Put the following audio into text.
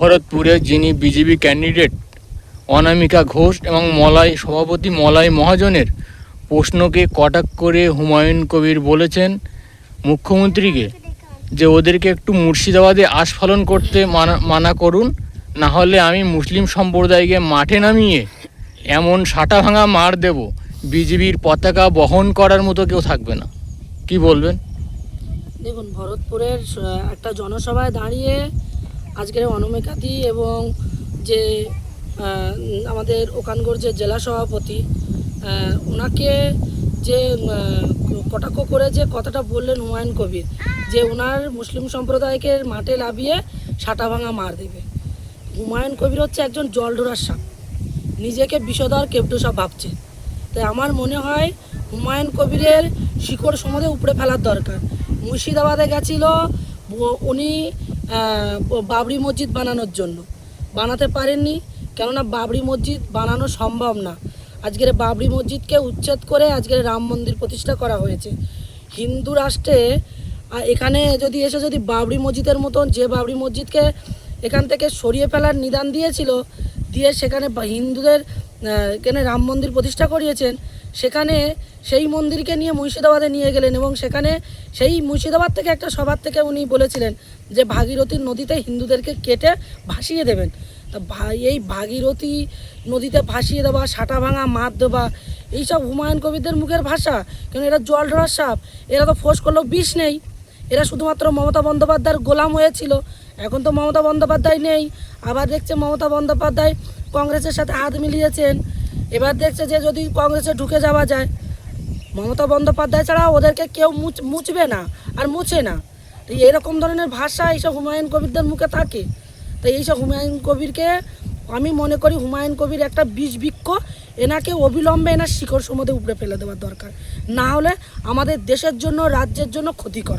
ভরতপুরে যিনি BJP candidate অনামিকা ঘোষ এবং মলয় সভাপতি মলয় মহাজনের প্রশ্নকে কটাক্ষ করে হুমায়ুন কবির বলেছেন মুখ্যমন্ত্রীকে যে ওদেরকে একটু মুর্শিদাবাদে আস্ফালন করতে মানা করুন, না হলে আমি মুসলিম সম্প্রদায়কে মাঠে নামিয়ে এমন সাটা ভাঙা মার দেব, বিজেপির পতাকা বহন করার মতো কেউ থাকবে না। কি বলবেন? দেখুন, ভরতপুরের একটা জনসভায় দাঁড়িয়ে আজকের অনামিকাদি এবং যে আমাদের ওখানকার যে জেলা সভাপতি ওনাকে যে কটাক্ষ করে যে কথাটা বললেন হুমায়ুন কবির, যে ওনার মুসলিম সম্প্রদায়কে মাঠে লাভিয়ে সাটা ভাঙা মার দেবে। হুমায়ুন কবির হচ্ছে একজন জলঢোড়ার সাপ, নিজেকে বিষধর কেপটু সাপ ভাবছে। তাই আমার মনে হয় হুমায়ুন কবিরের শিকড় সমাধে উপড়ে ফেলার দরকার। মুর্শিদাবাদে গেছিল উনি বাবরি মসজিদ বানানোর জন্য, বানাতে পারেননি, কেননা বাবরি মসজিদ বানানো সম্ভব না। আজকের বাবরি মসজিদকে উচ্ছেদ করে আজকের রাম মন্দির প্রতিষ্ঠা করা হয়েছে। হিন্দু রাষ্ট্রে এখানে যদি এসে যদি বাবরি মসজিদের মতন, যে বাবরি মসজিদকে এখান থেকে সরিয়ে ফেলার নিদান দিয়েছিল, দিয়ে সেখানে হিন্দুদের এখানে রাম মন্দির প্রতিষ্ঠা করিয়েছেন, সেখানে সেই মন্দিরকে নিয়ে মুর্শিদাবাদে নিয়ে গেলেন এবং সেখানে সেই মুর্শিদাবাদ থেকে একটা সভার থেকে উনি বলেছিলেন যে ভাগীরথী নদীতে হিন্দুদেরকে কেটে ভাসিয়ে দেবেন। তা এই ভাগীরথী নদীতে ভাসিয়ে দেওয়া, সাটা ভাঙা মার দেওয়া, এইসব হুমায়ুন কবিরদের মুখের ভাষা। কেন এরা জল ঢোড়ার সাপ, এরা তো ফোঁস করলেও বিষ নেই। এরা শুধুমাত্র মমতা বন্দ্যোপাধ্যায়ের গোলাম হয়েছিল, এখন তো মমতা বন্দ্যোপাধ্যায় নেই। আবার দেখছে মমতা বন্দ্যোপাধ্যায় কংগ্রেসের সাথে হাত মিলিয়েছেন, এবার দেখছে যে যদি কংগ্রেসে ঢুকে যাওয়া যায়, মমতা বন্দ্যোপাধ্যায় ছাড়া ওদেরকে কেউ মুছবে না আর মুছে না। তো এরকম ধরনের ভাষা এইসব হুমায়ুন কবিরদের মুখে থাকে। তাই এইসব হুমায়ুন কবিরকে আমি মনে করি হুমায়ুন কবির একটা বীজ বৃক্ষ, এনাকে অবিলম্বে এনার শিকড় সমুদ্রে উপড়ে ফেলে দেওয়ার দরকার, না হলে আমাদের দেশের জন্য, রাজ্যের জন্য ক্ষতিকর।